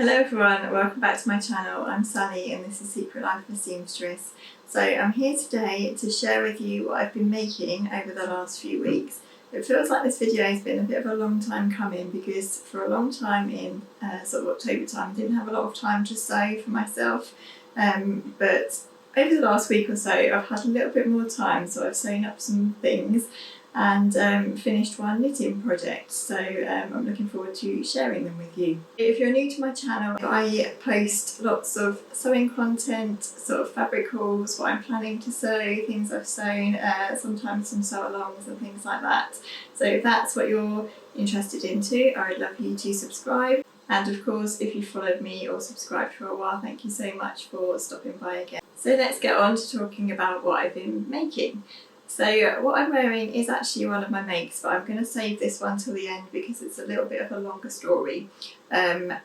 Hello everyone, welcome back to my channel. I'm Sally and this is Secret Life of a Seamstress. So I'm here today to share with you what I've been making over the last few weeks. It feels like this video has been a bit of a long time coming because for a long time in sort of October time I didn't have a lot of time to sew for myself, but over the last week or so I've had a little bit more time, so I've sewn up some things and finished one knitting project, so I'm looking forward to sharing them with you. If you're new to my channel, I post lots of sewing content, sort of fabric hauls, what I'm planning to sew, things I've sewn, sometimes some sew-alongs and things like that. So if that's what you're interested into, I would love you to subscribe. And of course, if you followed me or subscribed for a while, thank you so much for stopping by again. So let's get on to talking about what I've been making. So what I'm wearing is actually one of my makes, but I'm going to save this one till the end because it's a little bit of a longer story. And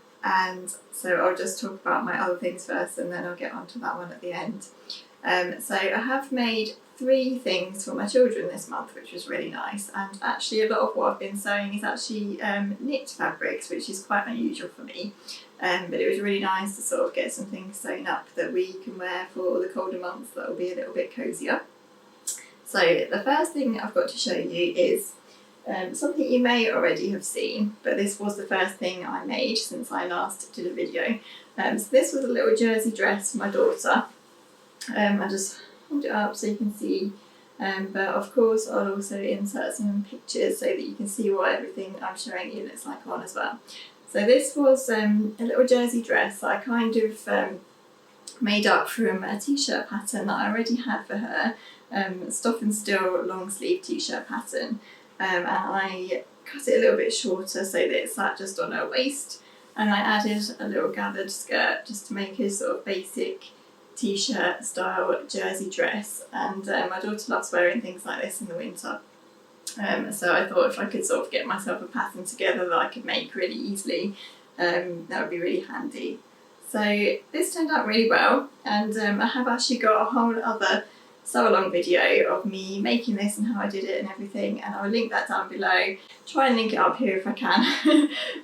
so I'll just talk about my other things first and then I'll get onto that one at the end. So I have made 3 things for my children this month, which was really nice. And actually a lot of what I've been sewing is actually knit fabrics, which is quite unusual for me. But it was really nice to sort of get some things sewn up that we can wear for the colder months that will be a little bit cosier. So the first thing I've got to show you is something you may already have seen, but this was the first thing I made since I last did a video. So this was a little jersey dress for my daughter. I just hold it up so you can see, but of course I'll also insert some pictures so that you can see what everything I'm showing you looks like on as well. So this was a little jersey dress that I kind of made up from a t-shirt pattern that I already had for her. Stop and Still long sleeve t-shirt pattern, and I cut it a little bit shorter so that it sat just on her waist, and I added a little gathered skirt just to make a sort of basic t-shirt style jersey dress. And my daughter loves wearing things like this in the winter, so I thought if I could sort of get myself a pattern together that I could make really easily, that would be really handy. So this turned out really well, and I have actually got a whole other sew-along video of me making this and how I did it and everything, and I'll link that down below. Try and link it up here if I can.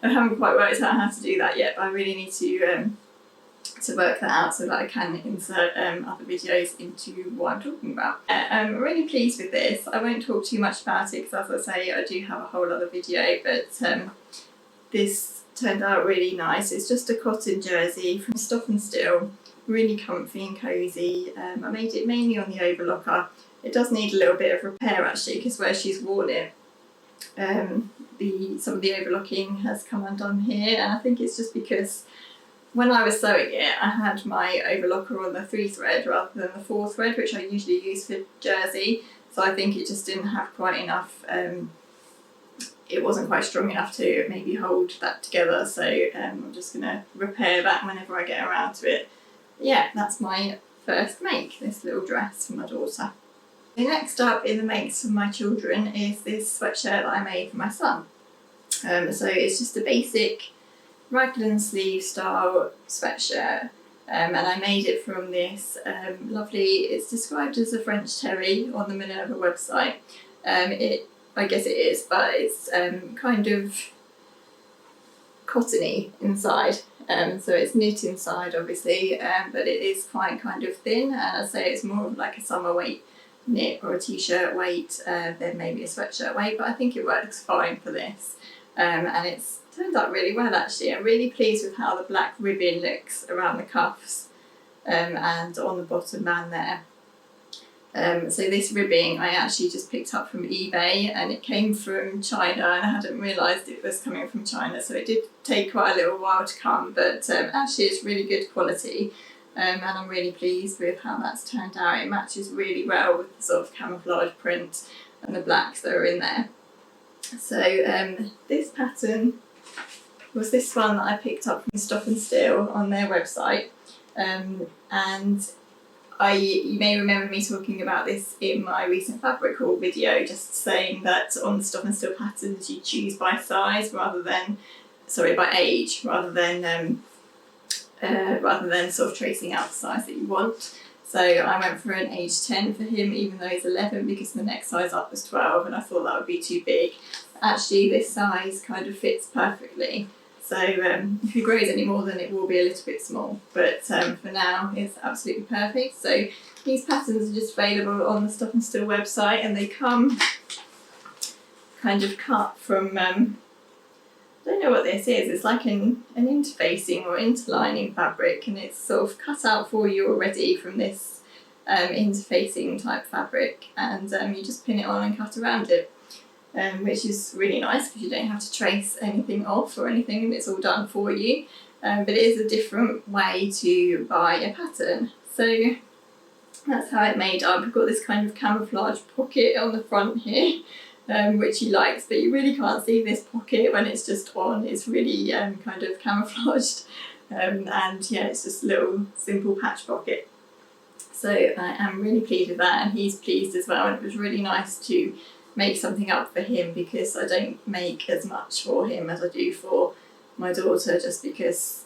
I haven't quite worked out how to do that yet, but I really need to work that out so that I can insert other videos into what I'm talking about. I'm really pleased with this. I won't talk too much about it because, as I say, I do have a whole other video, but this turned out really nice. It's just a cotton jersey from Stop and Still. Really comfy and cosy. I made it mainly on the overlocker. It does need a little bit of repair actually, because where she's worn it, some of the overlocking has come undone here, and I think it's just because when I was sewing it I had my overlocker on the 3 thread rather than the 4 thread, which I usually use for jersey, so I think it just didn't have quite enough, it wasn't quite strong enough to maybe hold that together, so I'm just going to repair that whenever I get around to it. Yeah, that's my first make, this little dress for my daughter. The next up in the makes for my children is this sweatshirt that I made for my son. So it's just a basic Raglan sleeve style sweatshirt, and I made it from this lovely, it's described as a French terry on the Minerva website. I guess it is, but it's kind of cottony inside. So it's knit inside obviously, but it is quite kind of thin, and I'd say it's more of like a summer weight knit or a t-shirt weight than maybe a sweatshirt weight, but I think it works fine for this. And it's turned out really well actually. I'm really pleased with how the black ribbon looks around the cuffs and on the bottom band there. So this ribbing I actually just picked up from eBay, and it came from China, and I hadn't realised it was coming from China, so it did take quite a little while to come, but actually it's really good quality, and I'm really pleased with how that's turned out. It matches really well with the sort of camouflage print and the blacks that are in there. So this pattern was this one that I picked up from Stop and Still on their website, and you may remember me talking about this in my recent fabric haul video, just saying that on the Stop and Still patterns you choose by size rather than, by age, rather than sort of tracing out the size that you want. So I went for an age 10 for him, even though he's 11, because the next size up was 12, and I thought that would be too big. Actually, this size kind of fits perfectly. So if he grows any more, then it will be a little bit small. But for now, it's absolutely perfect. So these patterns are just available on the Stuff and Still website, and they come kind of cut from, I don't know what this is. It's like an interfacing or interlining fabric, and it's sort of cut out for you already from this interfacing type fabric, and you just pin it on and cut around it. Which is really nice because you don't have to trace anything off or anything, and it's all done for you. But it is a different way to buy a pattern. So that's how it made up. I've got this kind of camouflage pocket on the front here, which he likes, but you really can't see this pocket when it's just on. It's really kind of camouflaged, and yeah, it's just a little simple patch pocket. So I am really pleased with that, and he's pleased as well, and it was really nice to make something up for him because I don't make as much for him as I do for my daughter, just because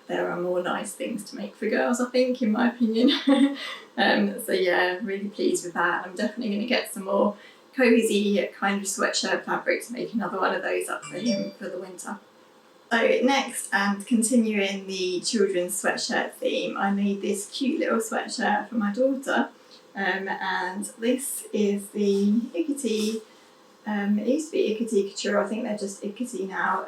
there are more nice things to make for girls, I think, in my opinion. So yeah, really pleased with that. I'm definitely going to get some more cosy kind of sweatshirt fabric to make another one of those up for him for the winter. So next, and continuing the children's sweatshirt theme, I made this cute little sweatshirt for my daughter. And this is the Ikiti, it used to be Ikiti Couture, I think they're just Ikiti now.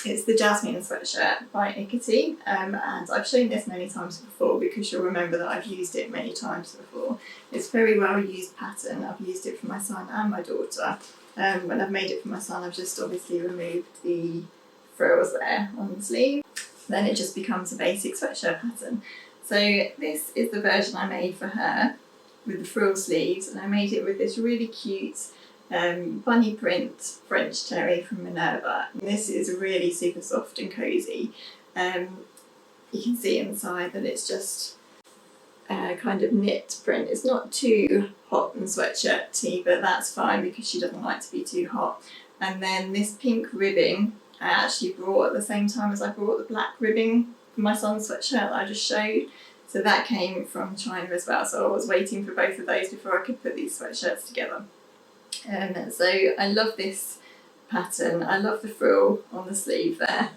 It's the Jasmine sweatshirt by Ikiti, and I've shown this many times before because you'll remember that I've used it many times before. It's a very well used pattern. I've used it for my son and my daughter. When I've made it for my son, I've just obviously removed the frills there on the sleeve. Then it just becomes a basic sweatshirt pattern. So this is the version I made for her with the frill sleeves, and I made it with this really cute bunny print French terry from Minerva. And this is really super soft and cosy. You can see inside that it's just kind of knit print. It's not too hot and sweatshirt-y, but that's fine because she doesn't like to be too hot. And then this pink ribbing I actually brought at the same time as I brought the black ribbing for my son's sweatshirt that I just showed. So that came from China as well. So I was waiting for both of those before I could put these sweatshirts together. So I love this pattern. I love the frill on the sleeve there.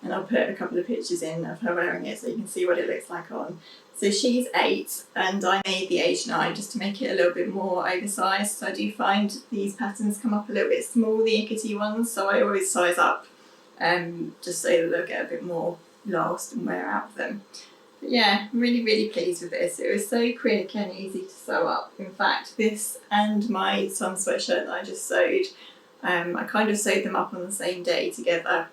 And I'll put a couple of pictures in of her wearing it so you can see what it looks like on. So she's 8 and I made the age 9 just to make it a little bit more oversized. So I do find these patterns come up a little bit small, the Ikiti ones, so I always size up just so that they'll get a bit more last and wear out of them. But yeah, I'm really, really pleased with this. It was so quick and easy to sew up. In fact, this and my son's sweatshirt that I just sewed, I kind of sewed them up on the same day together.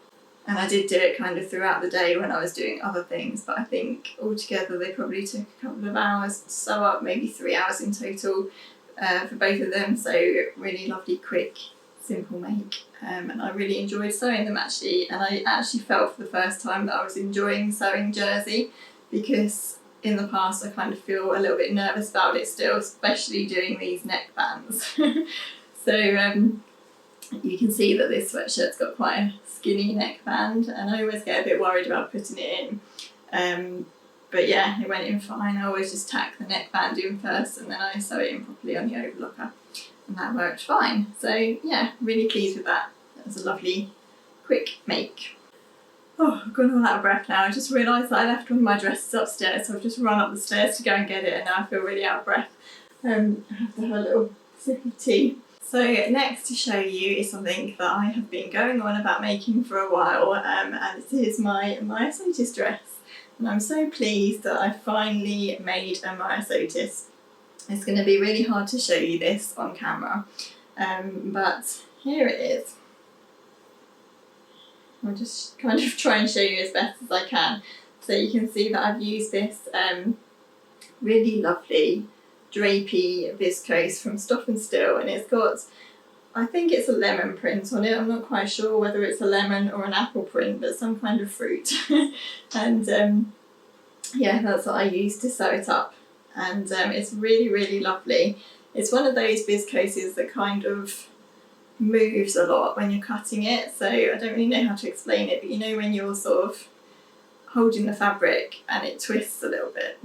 And I did do it kind of throughout the day when I was doing other things, but I think altogether they probably took a couple of hours to sew up, maybe 3 hours in total for both of them. So really lovely, quick, simple make. And I really enjoyed sewing them actually. And I actually felt for the first time that I was enjoying sewing jersey, because in the past I kind of feel a little bit nervous about it still, especially doing these neck bands. So you can see that this sweatshirt's got quite a skinny neckband, and I always get a bit worried about putting it in. But yeah, it went in fine. I always just tack the neckband in first and then I sew it in properly on the overlocker, and that worked fine. So yeah, really pleased with that. That was a lovely, quick make. Oh, I've gone all out of breath now. I just realised that I left one of my dresses upstairs, so I've just run up the stairs to go and get it, and now I feel really out of breath. I have to have a little sip of tea. So next to show you is something that I have been going on about making for a while, and it is my Myosotis dress. And I'm so pleased that I finally made a Myosotis. It's going to be really hard to show you this on camera, but here it is. I'll just kind of try and show you as best as I can. So you can see that I've used this really lovely drapey viscose from Stuff and Still, and it's got, I think it's a lemon print on it. I'm not quite sure whether it's a lemon or an apple print, but some kind of fruit. And yeah, that's what I used to sew it up, and it's really, really lovely. It's one of those viscoses that kind of moves a lot when you're cutting it, so I don't really know how to explain it, but you know when you're sort of holding the fabric and it twists a little bit.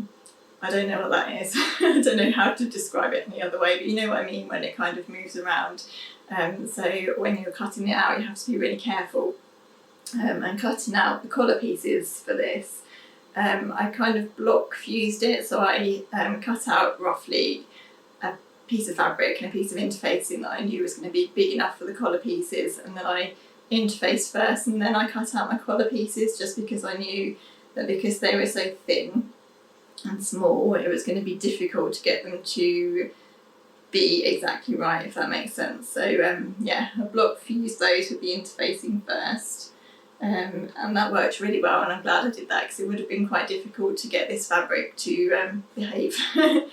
I don't know what that is. I don't know how to describe it any other way, but you know what I mean when it kind of moves around. So when you're cutting it out, you have to be really careful. and cutting out the collar pieces for this, I kind of block fused it, so I cut out roughly a piece of fabric and a piece of interfacing that I knew was going to be big enough for the collar pieces, and then I interfaced first and then I cut out my collar pieces, just because I knew that because they were so thin and small it was going to be difficult to get them to be exactly right, if that makes sense. So yeah, I block fused those with the interfacing first. And that worked really well, and I'm glad I did that because it would have been quite difficult to get this fabric to behave. But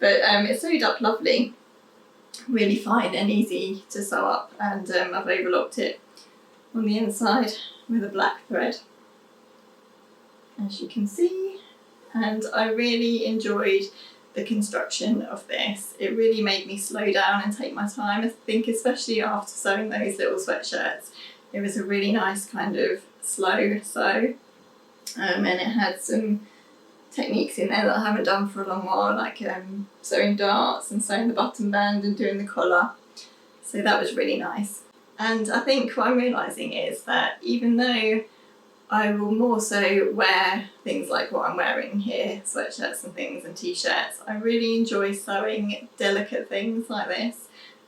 it sewed up lovely, really fine and easy to sew up, and I've overlocked it on the inside with a black thread, as you can see, and I really enjoyed the construction of this. It really made me slow down and take my time. I think especially after sewing those little sweatshirts, it was a really nice kind of slow sew, and it had some techniques in there that I haven't done for a long while, like sewing darts and sewing the button band and doing the collar. So that was really nice. And I think what I'm realising is that even though I will more so wear things like what I'm wearing here, sweatshirts and things and t-shirts, I really enjoy sewing delicate things like this.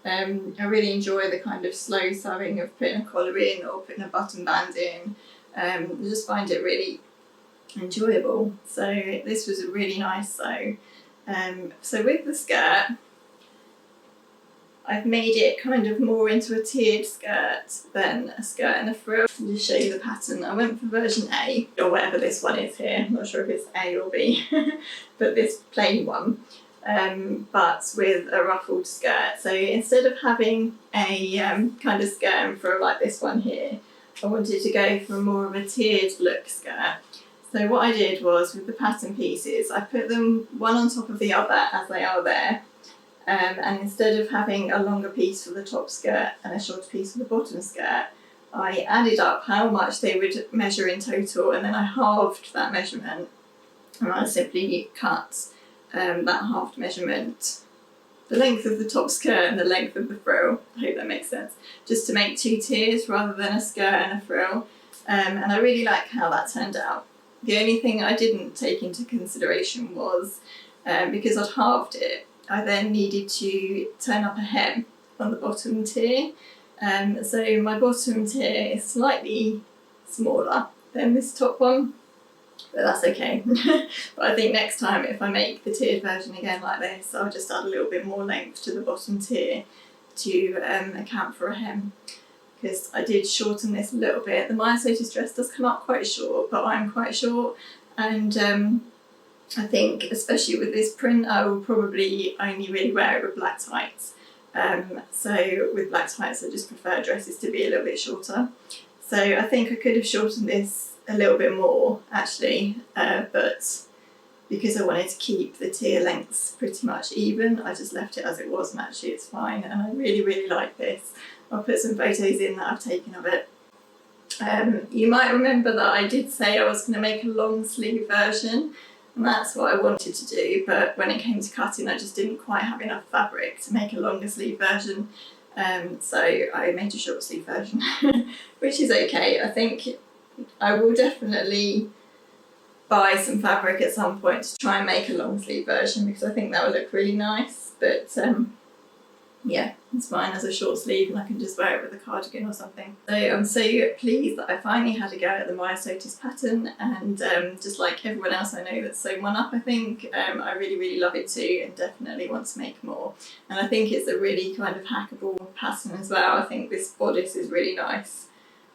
I really enjoy the kind of slow sewing of putting a collar in or putting a button band in. I just find it really enjoyable. So this was a really nice sew. So with the skirt, I've made it kind of more into a tiered skirt than a skirt and a frill. I'll just show you the pattern. I went for version A, or whatever this one is here. I'm not sure if it's A or B, but this plain one. But with a ruffled skirt. So instead of having a kind of skirt and frill like this one here, I wanted to go for more of a tiered look skirt. So what I did was, with the pattern pieces, I put them one on top of the other as they are there. And instead of having a longer piece for the top skirt and a shorter piece for the bottom skirt, I added up how much they would measure in total, and then I halved that measurement, and I simply cut that halved measurement, the length of the top skirt and the length of the frill. I hope that makes sense. Just to make two tiers rather than a skirt and a frill. And I really like how that turned out. The only thing I didn't take into consideration was, because I'd halved it, I then needed to turn up a hem on the bottom tier. So my bottom tier is slightly smaller than this top one, but that's okay. But I think next time, if I make the tiered version again like this, I'll just add a little bit more length to the bottom tier to account for a hem, because I did shorten this a little bit. The Myosotis dress does come up quite short, but I'm quite short, and I think especially with this print I will probably only really wear it with black tights. So with black tights I just prefer dresses to be a little bit shorter. So I think I could have shortened this a little bit more actually, but because I wanted to keep the tier lengths pretty much even, I just left it as it was, and actually it's fine, and I really like this. I'll put some photos in that I've taken of it. You might remember that I did say I was going to make a long sleeve version, and that's what I wanted to do, but when it came to cutting I just didn't quite have enough fabric to make a longer sleeve version, so I made a short sleeve version, which is okay. I think I will definitely buy some fabric at some point to try and make a long sleeve version, because I think that would look really nice, but yeah, it's fine as a short sleeve and I can just wear it with a cardigan or something. So I'm so pleased that I finally had a go at the Myosotis pattern, and just like everyone else I know that's sewn one up, I think, I really love it too, and definitely want to make more. And I think it's a really kind of hackable pattern as well. I think this bodice is really nice.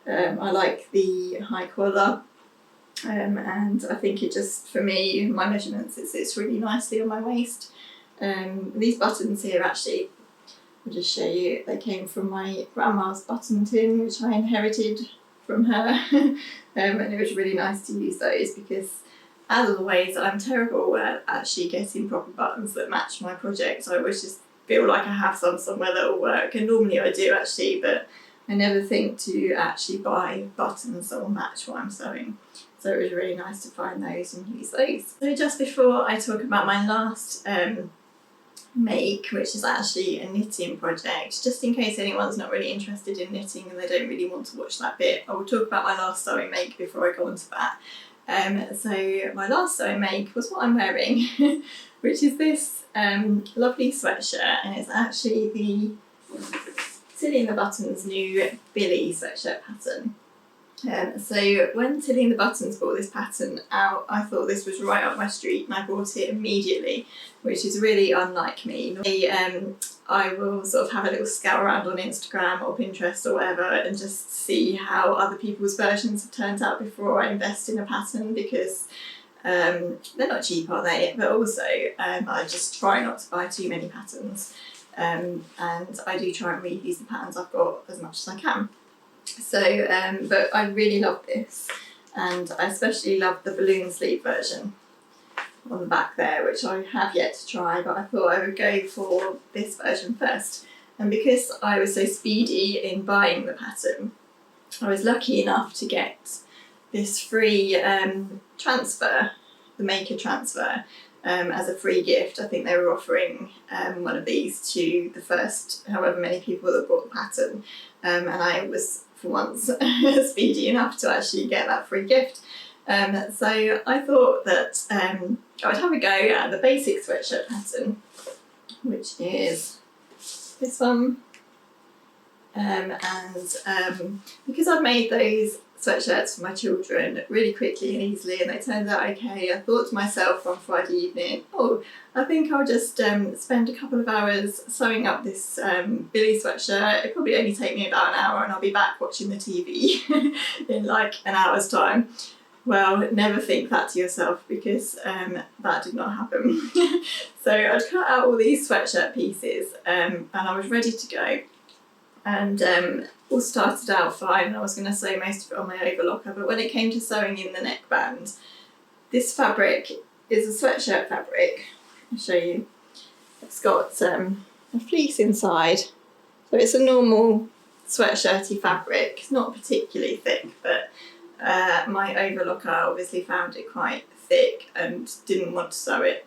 I like the high collar, and I think it just, for me, my measurements, it sits really nicely on my waist. These buttons here actually, I'll just show you, they came from my grandma's button tin, which I inherited from her. And it was really nice to use those, because as always I'm terrible at actually getting proper buttons that match my project. I always just feel like I have some somewhere that will work, and normally I do actually, but I never think to actually buy buttons that will match what I'm sewing. So it was really nice to find those and use those. So just before I talk about my last make, which is actually a knitting project, just in case anyone's not really interested in knitting and they don't really want to watch that bit. I will talk about my last sewing make before I go on to that. So my last sewing make was what I'm wearing, which is this lovely sweatshirt, and it's actually the Tilly and the Buttons new Billie sweatshirt pattern. So when Tilly and the Buttons brought this pattern out, I thought this was right up my street and I bought it immediately, which is really unlike me. Normally, I will sort of have a little scout around on Instagram or Pinterest or whatever and just see how other people's versions have turned out before I invest in a pattern, because they're not cheap, are they? But also I just try not to buy too many patterns, and I do try and reuse the patterns I've got as much as I can. So, but I really love this, and I especially love the balloon sleeve version on the back there, which I have yet to try, but I thought I would go for this version first. And because I was so speedy in buying the pattern, I was lucky enough to get this free transfer, the maker transfer, as a free gift. I think they were offering one of these to the first however many people that bought the pattern, and I was for once speedy enough to actually get that free gift. So I thought that I would have a go at the basic sweatshirt pattern, which is this one. And because I've made those sweatshirts for my children really quickly and easily, and they turned out okay, I thought to myself on Friday evening, oh, I think I'll just spend a couple of hours sewing up this Billie sweatshirt. It'll probably only take me about an hour and I'll be back watching the TV in like an hour's time. Well, never think that to yourself, because that did not happen. So I'd cut out all these sweatshirt pieces and I was ready to go. And all started out fine, and I was going to sew most of it on my overlocker, but when it came to sewing in the neckband, this fabric is a sweatshirt fabric. I'll show you. It's got a fleece inside, so it's a normal sweatshirty fabric. It's not particularly thick, but my overlocker obviously found it quite thick and didn't want to sew it.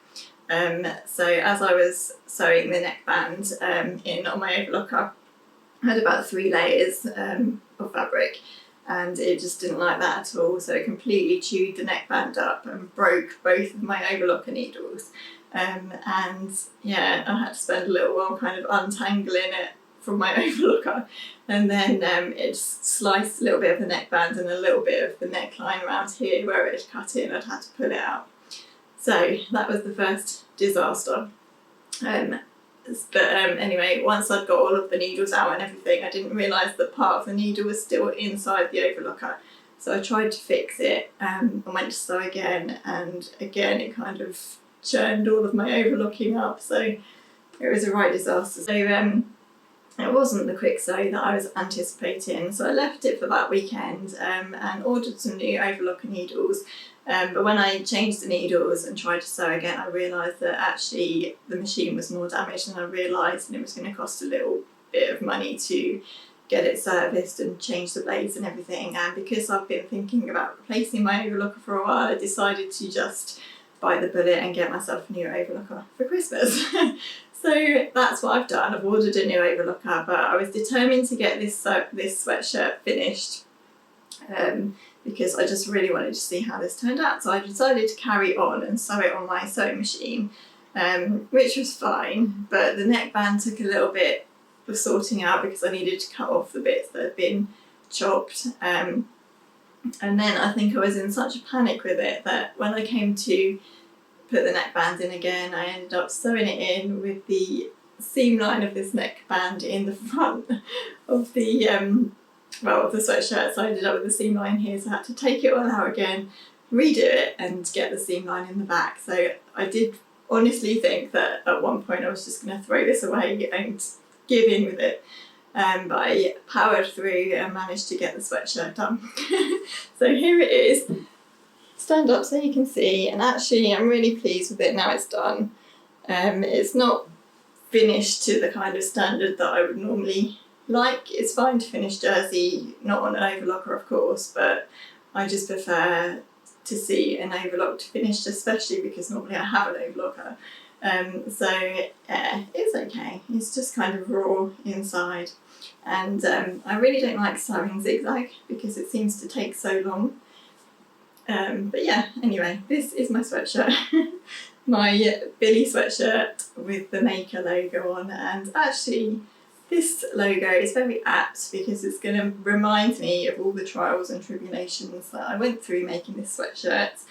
So as I was sewing the neckband in on my overlocker, I had about 3 layers of fabric, and it just didn't like that at all, so it completely chewed the neckband up and broke both of my overlocker needles. And yeah, I had to spend a little while kind of untangling it from my overlocker, and then it just sliced a little bit of the neckband and a little bit of the neckline around here where it had cut in. I'd had to pull it out. So that was the first disaster. But anyway, once I'd got all of the needles out and everything, I didn't realise that part of the needle was still inside the overlocker. So I tried to fix it and went to sew again, and again it kind of churned all of my overlocking up, so it was a right disaster. So it wasn't the quick sew that I was anticipating, so I left it for that weekend and ordered some new overlocker needles. But when I changed the needles and tried to sew again, I realised that actually the machine was more damaged than I realised, and it was going to cost a little bit of money to get it serviced and change the blades and everything. And because I've been thinking about replacing my overlocker for a while, I decided to just bite the bullet and get myself a new overlocker for Christmas. So that's what I've done. I've ordered a new overlocker, but I was determined to get this sweatshirt finished because I just really wanted to see how this turned out. So I decided to carry on and sew it on my sewing machine, which was fine, but the neckband took a little bit of sorting out because I needed to cut off the bits that had been chopped. And then I think I was in such a panic with it that when I came to put the neckband in again, I ended up sewing it in with the seam line of this neckband in the front of the of the sweatshirt. So I ended up with the seam line here, so I had to take it all out again, redo it and get the seam line in the back. So I did honestly think that at one point I was just going to throw this away and give in with it. But I powered through and managed to get the sweatshirt done. So here it is. Stand up so you can see, and actually I'm really pleased with it now it's done. It's not finished to the kind of standard that I would normally like. It's fine to finish jersey, not on an overlocker of course, but I just prefer to see an overlocked finished, especially because normally I have an overlocker. So it's okay. It's just kind of raw inside. And I really don't like sewing zigzag because it seems to take so long. But yeah, anyway, this is my sweatshirt. My Billie sweatshirt with the maker logo on, and actually this logo is very apt because it's going to remind me of all the trials and tribulations that I went through making this sweatshirt,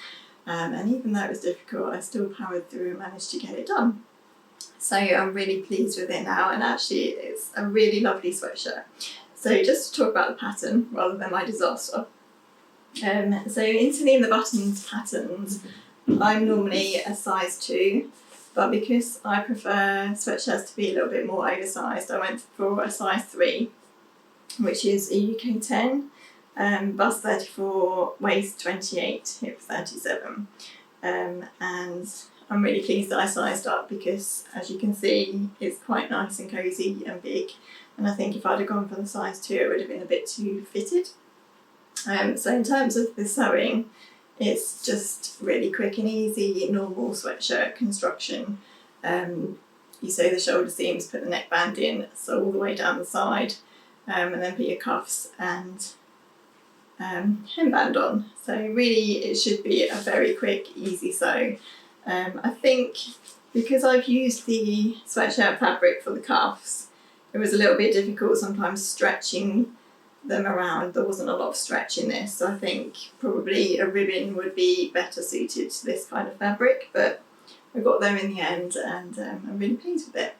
and even though it was difficult, I still powered through and managed to get it done. So I'm really pleased with it now, and actually it's a really lovely sweatshirt. So just to talk about the pattern rather than my disaster. So into the buttons patterns, I'm normally a size 2, but because I prefer sweatshirts to be a little bit more oversized, I went for a size 3, which is a UK 10, bust 34, waist 28, hip 37. And I'm really pleased that I sized up because, as you can see, it's quite nice and cosy and big. And I think if I'd have gone for the size 2, it would have been a bit too fitted. So in terms of the sewing, it's just really quick and easy, normal sweatshirt construction. You sew the shoulder seams, put the neckband in, sew all the way down the side, and then put your cuffs and hemband on. So really it should be a very quick, easy sew. I think because I've used the sweatshirt fabric for the cuffs, it was a little bit difficult sometimes stretching them around. There wasn't a lot of stretch in this, so I think probably a ribbon would be better suited to this kind of fabric, but I got there in the end, and I'm really pleased with it.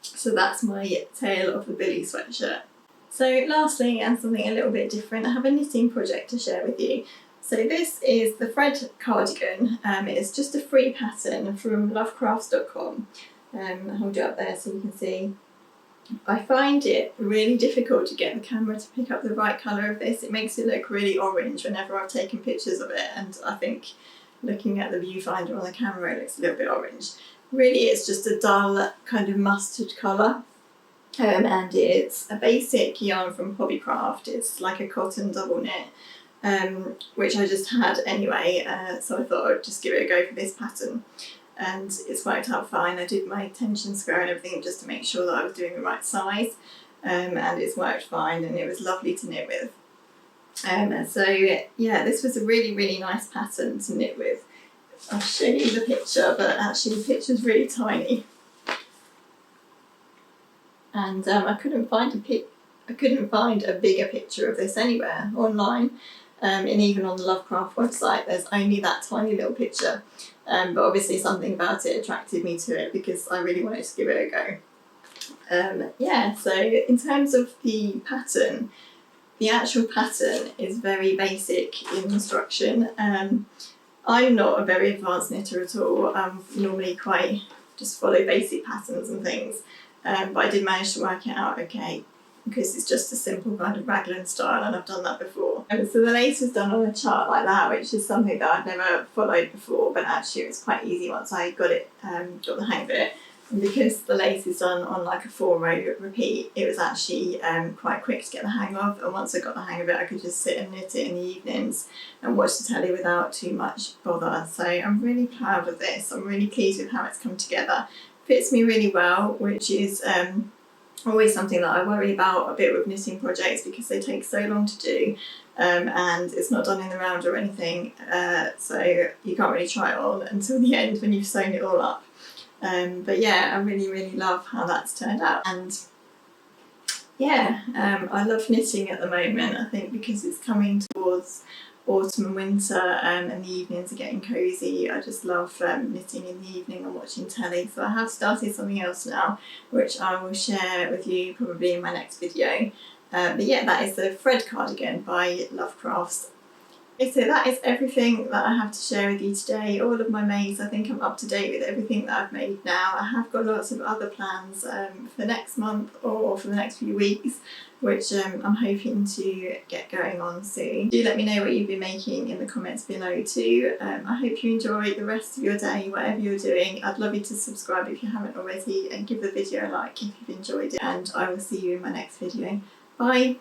So that's my tale of the Billie sweatshirt. So lastly, and something a little bit different, I have a knitting project to share with you. So this is the Fred cardigan. It's just a free pattern from lovecrafts.com. I'll hold it up there so you can see. I find it really difficult to get the camera to pick up the right colour of this. It makes it look really orange whenever I've taken pictures of it, and I think looking at the viewfinder on the camera it looks a little bit orange. Really it's just a dull kind of mustard colour, and it's a basic yarn from Hobbycraft. It's like a cotton double knit, which I just had anyway, so I thought I'd just give it a go for this pattern. And it's worked out fine. I did my tension square and everything just to make sure that I was doing the right size, and it's worked fine, and it was lovely to knit with. So yeah, this was a really, really nice pattern to knit with. I'll show you the picture, but actually the picture's really tiny. And I couldn't find a bigger picture of this anywhere online, and even on the Lovecraft website there's only that tiny little picture. But obviously something about it attracted me to it because I really wanted to give it a go. Yeah, so in terms of the pattern, the actual pattern is very basic in instruction. I'm not a very advanced knitter at all. I'm normally quite just follow basic patterns and things, but I did manage to work it out okay because it's just a simple kind of Raglan style, and I've done that before. So the lace is done on a chart like that, which is something that I've never followed before, but actually it was quite easy once I got the hang of it. And because the lace is done on like a 4-row repeat, it was actually quite quick to get the hang of, and once I got the hang of it I could just sit and knit it in the evenings and watch the telly without too much bother. So I'm really proud of this. I'm really pleased with how it's come together. Fits me really well, which is always something that I worry about a bit with knitting projects because they take so long to do, and it's not done in the round or anything, so you can't really try it on until the end when you've sewn it all up. But yeah, I really, really love how that's turned out, and yeah, I love knitting at the moment. I think because it's coming towards autumn and winter, and the evenings are getting cosy, I just love knitting in the evening and watching telly. So I have started something else now, which I will share with you probably in my next video. But yeah, that is the Fred cardigan by Lovecrafts. Okay, so that is everything that I have to share with you today. All of my makes. I think I'm up to date with everything that I've made now. I have got lots of other plans for next month or for the next few weeks, which I'm hoping to get going on soon. Do let me know what you've been making in the comments below too. I hope you enjoy the rest of your day, whatever you're doing. I'd love you to subscribe if you haven't already, and give the video a like if you've enjoyed it, and I will see you in my next video. Bye!